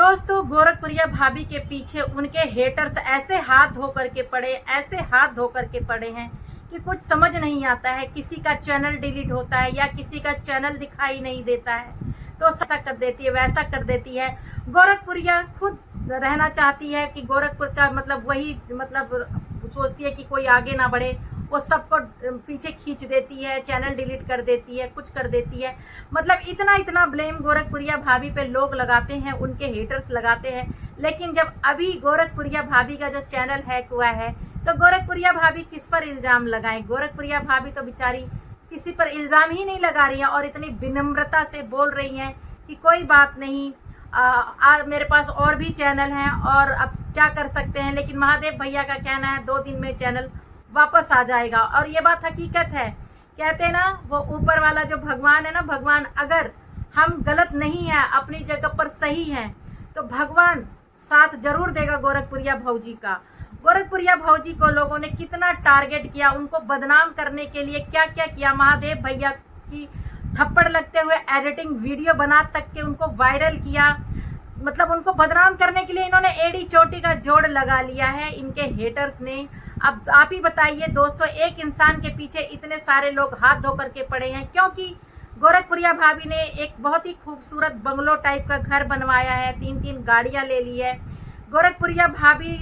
दोस्तों, गोरखपुरिया भाभी के पीछे उनके हेटर्स ऐसे हाथ धो करके पड़े, ऐसे हाथ धो करके पड़े हैं कि कुछ समझ नहीं आता है। किसी का चैनल डिलीट होता है या किसी का चैनल दिखाई नहीं देता है तो ऐसा कर देती है, वैसा कर देती है। गोरखपुरिया खुद रहना चाहती है कि गोरखपुर का वही सोचती है कि कोई आगे ना बढ़े, वो सबको पीछे खींच देती है, चैनल डिलीट कर देती है, कुछ कर देती है। इतना ब्लेम गोरखपुरिया भाभी पे लोग लगाते हैं, उनके हेटर्स लगाते हैं। लेकिन जब अभी गोरखपुरिया भाभी का जो चैनल हैक हुआ है तो गोरखपुरिया भाभी किस पर इल्ज़ाम लगाएं? गोरखपुरिया भाभी तो बेचारी किसी पर इल्ज़ाम ही नहीं लगा रही हैं और इतनी विनम्रता से बोल रही हैं कि कोई बात नहीं, मेरे पास और भी चैनल हैं और अब क्या कर सकते हैं। लेकिन महादेव भैया का कहना है 2 दिन में चैनल वापस आ जाएगा और ये बात हकीकत है। कहते हैं ना, वो ऊपर वाला जो भगवान है ना, भगवान अगर हम गलत नहीं है, अपनी जगह पर सही हैं, तो भगवान साथ जरूर देगा गोरखपुरिया भौजी का। गोरखपुरिया भौजी को लोगों ने कितना टारगेट किया, उनको बदनाम करने के लिए क्या क्या किया। महादेव भैया की थप्पड़ लगते हुए एडिटिंग वीडियो बना तक के उनको वायरल किया। उनको बदनाम करने के लिए इन्होंने एड़ी चोटी का जोड़ लगा लिया है इनके हेटर्स ने। अब आप ही बताइए दोस्तों, एक इंसान के पीछे इतने सारे लोग हाथ धो करके पड़े हैं क्योंकि गोरखपुरिया भाभी ने एक बहुत ही खूबसूरत बंगलो टाइप का घर बनवाया है, 3-3 गाड़ियां ले ली है। गोरखपुरिया भाभी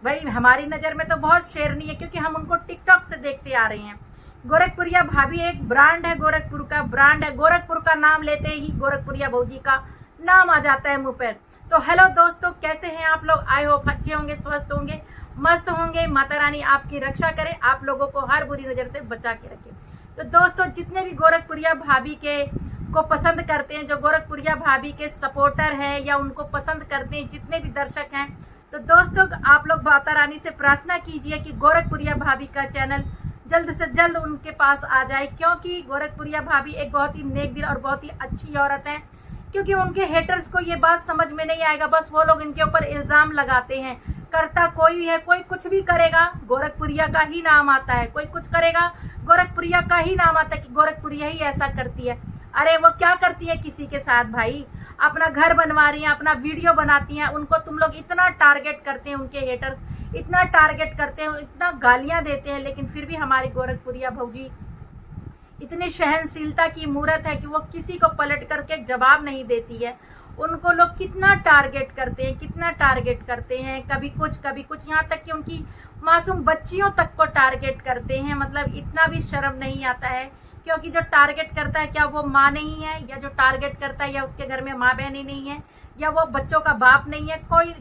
भाई हमारी नज़र में तो बहुत शेरनी है क्योंकि हम उनको टिकटॉक से देखते आ रहे हैं। गोरखपुरिया भाभी एक ब्रांड है, गोरखपुर का ब्रांड है। गोरखपुर का नाम लेते ही गोरखपुरिया भौजी का नाम आ जाता है मुंह पर। तो हेलो दोस्तों, कैसे हैं आप लोग? आई होप अच्छे होंगे, स्वस्थ होंगे, मस्त होंगे। माता रानी आपकी रक्षा करे, आप लोगों को हर बुरी नज़र से बचा के रखे। तो दोस्तों, जितने भी गोरखपुरिया भाभी को पसंद करते हैं, जो गोरखपुरिया भाभी के सपोर्टर हैं या उनको पसंद करते हैं, जितने भी दर्शक हैं, तो दोस्तों आप लोग माता रानी से प्रार्थना कीजिए कि गोरखपुरिया भाभी का चैनल जल्द से जल्द उनके पास आ जाए, क्योंकि गोरखपुरिया भाभी एक बहुत ही नेक दिल और बहुत ही अच्छी औरत है। क्योंकि उनके हेटर्स को ये बात समझ में नहीं आएगा, बस वो लोग इनके ऊपर इल्ज़ाम लगाते हैं। करता कोई है, कोई कुछ भी करेगा गोरखपुरिया का ही नाम आता है, कोई कुछ करेगा गोरखपुरिया का ही नाम आता है कि गोरखपुरिया ही ऐसा करती है। अरे वो क्या करती है किसी के साथ भाई? अपना घर बनवा रही हैं, अपना वीडियो बनाती हैं, उनको तुम लोग इतना टारगेट करते हैं, उनके हेटर्स इतना टारगेट करते हैं, इतना गालियां देते हैं, लेकिन फिर भी हमारी गोरखपुरिया भौजी इतनी सहनशीलता की मूरत है कि वो किसी को पलट करके जवाब नहीं देती है। उनको लोग कितना टारगेट करते हैं, कितना टारगेट करते हैं, कभी कुछ, यहाँ तक कि उनकी मासूम बच्चियों तक को टारगेट करते हैं। इतना भी शर्म नहीं आता है, क्योंकि जो टारगेट करता है क्या वो माँ नहीं है, या जो टारगेट करता है या उसके घर में माँ बहन ही नहीं है, या वो बच्चों का बाप नहीं है। कोई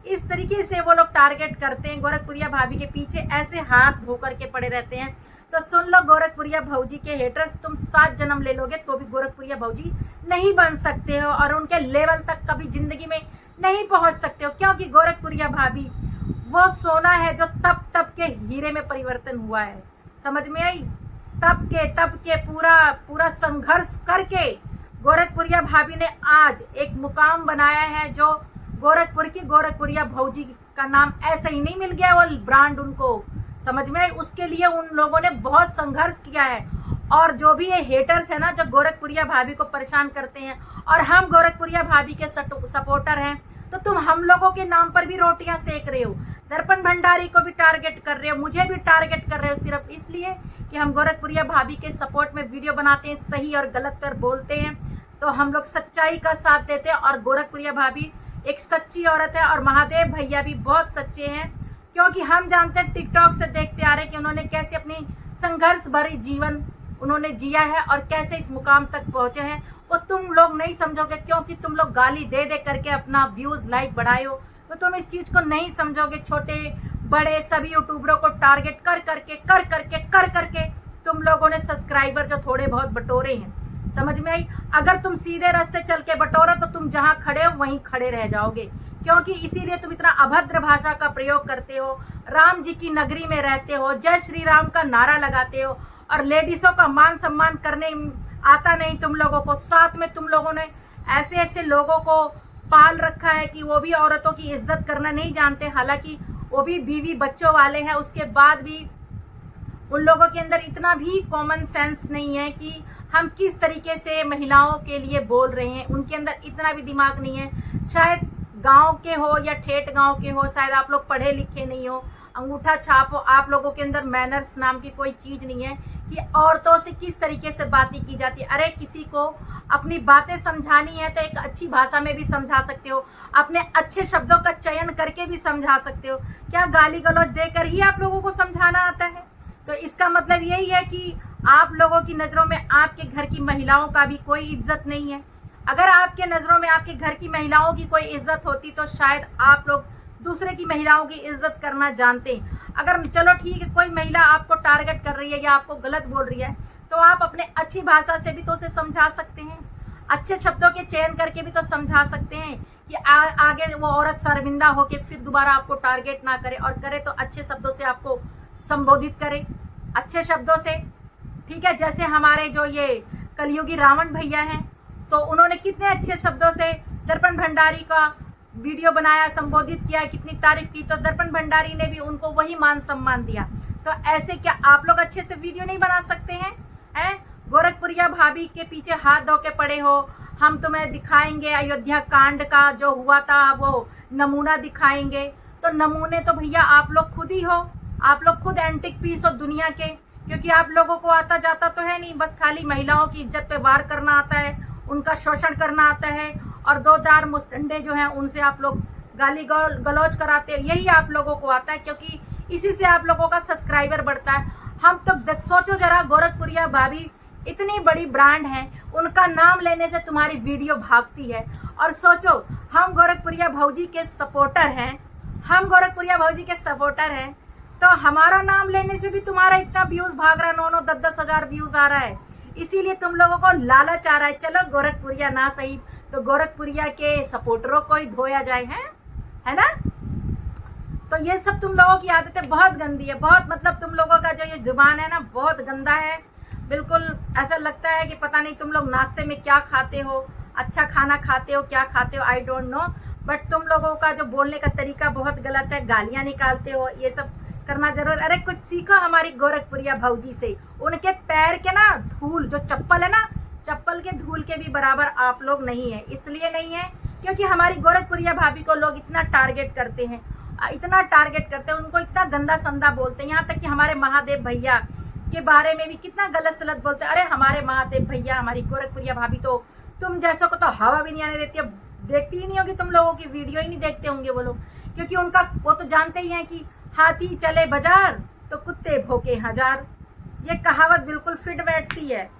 इस तरीके से वो लोग टारगेट करते हैं। गोरखपुरिया भाभी के पीछे ऐसे हाथ धो करके पड़े रहते हैं। तो सुन लो गोरखपुरिया भौजी के हेटर्स, तुम 7 जन्म ले लोगे तो भी गोरखपुरिया भौजी नहीं बन सकते हो और उनके लेवल तक कभी जिंदगी में नहीं पहुंच सकते हो, क्योंकि गोरखपुरिया भाभी वो सोना है जो तप के हीरे में परिवर्तन हुआ है। समझ में आई? तप के पूरा संघर्ष करके गोरखपुरिया भाभी ने आज एक मुकाम बनाया है, जो गोरखपुर की गोरखपुरिया भौजी का नाम ऐसे ही नहीं मिल गया, वो ब्रांड उनको। समझ में? उसके लिए उन लोगों ने बहुत संघर्ष किया है। और जो भी ये हेटर्स है ना, जो गोरखपुरिया भाभी को परेशान करते हैं, और हम गोरखपुरिया भाभी के सपोर्टर हैं, तो तुम हम लोगों के नाम पर भी रोटियां सेक रहे हो। दर्पण भंडारी को भी टारगेट कर रहे हो, मुझे भी टारगेट कर रहे हो, सिर्फ इसलिए कि हम गोरखपुरिया भाभी के सपोर्ट में वीडियो बनाते हैं, सही और गलत पर बोलते हैं, तो हम लोग सच्चाई का साथ देते हैं। और गोरखपुरिया भाभी एक सच्ची औरत है और महादेव भैया भी बहुत सच्चे हैं, क्योंकि हम जानते हैं, टिकटॉक से देखते आ रहे हैं कि उन्होंने कैसे अपनी संघर्ष भरी जीवन उन्होंने जिया है और कैसे इस मुकाम तक पहुंचे हैं। वो तुम लोग नहीं समझोगे, क्योंकि तुम लोग गाली दे करके अपना व्यूज लाइक बढ़ाए हो, तो तुम इस चीज को नहीं समझोगे। छोटे बड़े सभी यूट्यूबरों को टारगेट कर करके तुम लोगों ने सब्सक्राइबर जो थोड़े बहुत बटोरे हैं। समझ में आई? अगर तुम सीधे रास्ते चल के बटोरो तो तुम जहां खड़े हो वहीं खड़े रह जाओगे, क्योंकि इसीलिए तुम इतना अभद्र भाषा का प्रयोग करते हो, राम जी की नगरी में रहते हो, जय श्री राम का नारा लगाते हो, और लेडीजों का मान सम्मान करने आता नहीं तुम लोगों को। साथ में तुम लोगों ने ऐसे लोगों को पाल रखा है कि वो भी औरतों की इज्जत करना नहीं जानते, हालांकि वो भी बीवी बच्चों वाले हैं। उसके बाद भी उन लोगों के अंदर इतना भी कॉमन सेंस नहीं है कि हम किस तरीके से महिलाओं के लिए बोल रहे हैं। उनके अंदर इतना भी दिमाग नहीं है। शायद गांव के हो या ठेठ गांव के हो, शायद आप लोग पढ़े लिखे नहीं हो, अंगूठा छाप हो, आप लोगों के अंदर मैनर्स नाम की कोई चीज़ नहीं है कि औरतों से किस तरीके से बातें की जाती है। अरे किसी को अपनी बातें समझानी है तो एक अच्छी भाषा में भी समझा सकते हो, अपने अच्छे शब्दों का चयन करके भी समझा सकते हो। क्या गाली गलौज देकर ही आप लोगों को समझाना आता है? तो इसका मतलब यही है कि आप लोगों की नज़रों में आपके घर की महिलाओं का भी कोई इज्जत नहीं है। अगर आपके नज़रों में आपके घर की महिलाओं की कोई इज्जत होती तो शायद आप लोग दूसरे की महिलाओं की इज्जत करना जानते हैं। अगर चलो ठीक है, कोई महिला आपको टारगेट कर रही है या आपको गलत बोल रही है तो आप अपने अच्छी भाषा से भी तो उसे समझा सकते हैं, अच्छे शब्दों के चयन करके भी तो समझा सकते हैं कि आगे वो औरत शर्मिंदा होके फिर दोबारा आपको टारगेट ना करे, और करे तो अच्छे शब्दों से आपको संबोधित करे, अच्छे शब्दों से। ठीक है, जैसे हमारे जो ये कलयुगी रावण भैया हैं, तो उन्होंने कितने अच्छे शब्दों से दर्पण भंडारी का वीडियो बनाया, संबोधित किया, कितनी तारीफ की, तो दर्पण भंडारी ने भी उनको वही मान सम्मान दिया। तो ऐसे क्या आप लोग अच्छे से वीडियो नहीं बना सकते हैं? गोरखपुरिया भाभी के पीछे हाथ धो के पड़े हो, हम तुम्हें दिखाएंगे अयोध्या कांड का जो हुआ था वो नमूना दिखाएंगे। तो नमूने तो भैया आप लोग खुद ही हो, आप लोग खुद एंटिक पीस हो दुनिया के, क्योंकि आप लोगों को आता जाता तो है नहीं, बस खाली महिलाओं की इज्जत पे वार करना आता है, उनका शोषण करना आता है, और दो चार मुस्टंडे जो हैं उनसे आप लोग गाली गलौज कराते हो। यही आप लोगों को आता है, क्योंकि इसी से आप लोगों का सब्सक्राइबर बढ़ता है। हम तो सोचो जरा, गोरखपुरिया भाभी इतनी बड़ी ब्रांड है, उनका नाम लेने से तुम्हारी वीडियो भागती है। और सोचो हम गोरखपुरिया भौजी के सपोर्टर हैं, हम गोरखपुरिया भौजी के सपोर्टर हैं, तो हमारा नाम लेने से भी तुम्हारा इतना व्यूज़ भाग रहा है, 9-9, 10-10 हज़ार व्यूज़ आ रहा है। इसीलिए तुम लोगों को लालच आ रहा है, चलो गोरखपुरिया ना सही तो गोरखपुरिया के सपोर्टरों को ही धोया जाए, है ना। तो ये सब तुम लोगों की आदतें बहुत गंदी है, बहुत, मतलब तुम लोगों का जो ये जुबान है ना बहुत गंदा है। बिल्कुल ऐसा लगता है कि पता नहीं तुम लोग नाश्ते में क्या खाते हो, अच्छा खाना खाते हो, क्या खाते हो, आई डोंट नो, बट तुम लोगों का जो बोलने का तरीका बहुत गलत है, गालियाँ निकालते हो, ये सब करना जरूर। अरे कुछ सीखो हमारी गोरखपुरिया भौजी से, उनके पैर के ना धूल, जो चप्पल है ना, चप्पल के धूल के भी बराबर आप लोग नहीं है। इसलिए नहीं है क्योंकि हमारी गोरखपुरिया भाभी को लोग इतना टारगेट करते हैं, इतना टारगेट करते हैं, उनको इतना गंदा संदा बोलते हैं, यहाँ तक कि हमारे महादेव भैया के बारे में भी कितना गलत सलत बोलते हैं। अरे हमारे महादेव भैया, हमारी गोरखपुरिया भाभी तो तुम जैसों को तो हवा भी नहीं आने देती है, देखती ही नहीं होगी तुम लोगों की वीडियो ही नहीं देखते होंगे वो लोग, क्योंकि उनका वो तो जानते ही हैं कि हाथी चले बाजार तो कुत्ते भौंके हजार, ये कहावत बिल्कुल फिट बैठती है।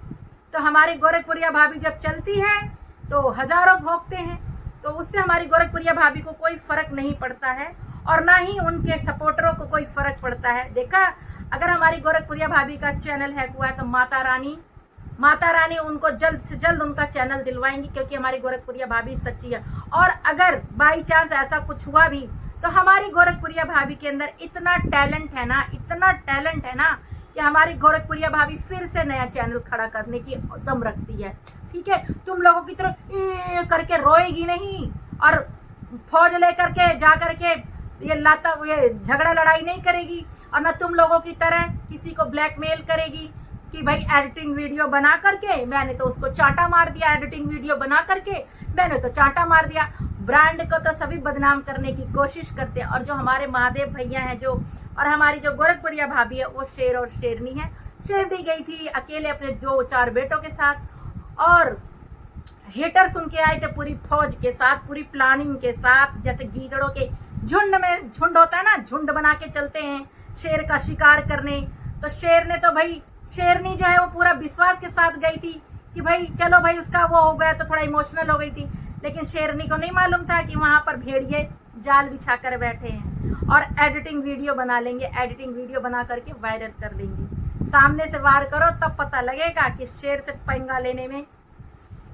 तो हमारी गोरखपुरिया भाभी जब चलती है तो हजारों भौंकते हैं, तो उससे हमारी गोरखपुरिया भाभी को कोई फर्क नहीं पड़ता है, और ना ही उनके सपोर्टरों को कोई फर्क पड़ता है। देखा, अगर हमारी गोरखपुरिया भाभी का चैनल हैक हुआ है तो माता रानी उनको जल्द से जल्द उनका चैनल दिलवाएंगी, क्योंकि हमारी गोरखपुरिया भाभी सच्ची है। और अगर बाई चांस ऐसा कुछ हुआ भी तो हमारी गोरखपुरिया भाभी के अंदर इतना टैलेंट है ना, इतना टैलेंट है ना, कि हमारी गोरखपुरिया भाभी फिर से नया चैनल खड़ा करने की दम रखती है। ठीक है, तुम लोगों की तरह करके रोएगी नहीं, और फौज लेकर के जा करके ये झगड़ा लड़ाई नहीं करेगी, और ना तुम लोगों की तरह किसी को ब्लैकमेल करेगी कि भाई एडिटिंग वीडियो बना करके मैंने तो उसको चांटा मार दिया, एडिटिंग वीडियो बना करके मैंने तो चांटा मार दिया। ब्रांड को तो सभी बदनाम करने की कोशिश करते हैं, और जो हमारे महादेव भैया हैं जो, और हमारी जो गोरखपुरिया भाभी है, वो शेर और शेरनी है। शेरनी गई थी अकेले अपने 2-4 बेटों के साथ, और हेटर्स उनके आए थे पूरी फौज के साथ, पूरी प्लानिंग के साथ, जैसे गीदड़ों के झुंड में झुंड होता है ना, झुंड बना के चलते हैं शेर का शिकार करने। तो शेर ने तो भाई, शेरनी जो है वो पूरा विश्वास के साथ गई थी कि भाई चलो भाई उसका वो हो गया, तो थोड़ा इमोशनल हो गई थी, लेकिन शेरनी को नहीं मालूम था कि वहाँ पर भेड़िए जाल बिछा कर बैठे हैं, और एडिटिंग वीडियो बना लेंगे, एडिटिंग वीडियो बना करके वायरल कर लेंगे। सामने से वार करो तब पता लगेगा कि शेर से पंगा लेने में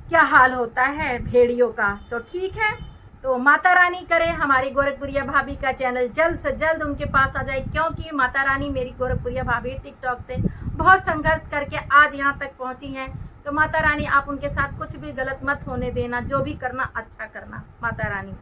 क्या हाल होता है भेड़ियों का। तो ठीक है, तो माता रानी करे हमारी गोरखपुरिया भाभी का चैनल जल्द से जल्द उनके पास आ जाए, क्योंकि माता रानी मेरी गोरखपुरिया भाभी टिकटॉक से बहुत संघर्ष करके आज यहाँ तक पहुँची हैं। तो माता रानी आप उनके साथ कुछ भी गलत मत होने देना, जो भी करना अच्छा करना माता रानी।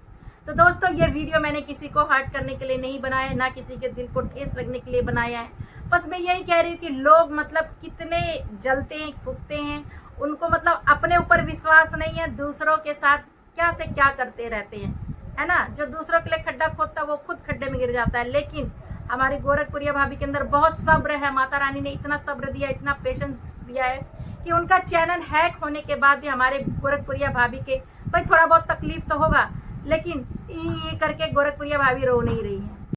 तो दोस्तों, ये वीडियो मैंने किसी को हर्ट करने के लिए नहीं बनाया, ना किसी के दिल को ठेस लगने के लिए बनाया है। बस मैं यही कह रही हूँ कि लोग मतलब कितने जलते हैं, फूकते हैं, उनको मतलब अपने ऊपर विश्वास नहीं है, दूसरों के साथ क्या से क्या करते रहते हैं, है ना। जो दूसरों के लिए खड्डा खोदता है वो खुद खड्डे में गिर जाता है। लेकिन हमारी गोरखपुरिया भाभी के अंदर बहुत सब्र है, माता रानी ने इतना सब्र दिया, इतना पेशेंस दिया है कि उनका चैनल हैक होने के बाद भी हमारे गोरखपुरिया भाभी के भाई थोड़ा बहुत तकलीफ तो होगा, लेकिन ये करके गोरखपुरिया भाभी रो नहीं रही है।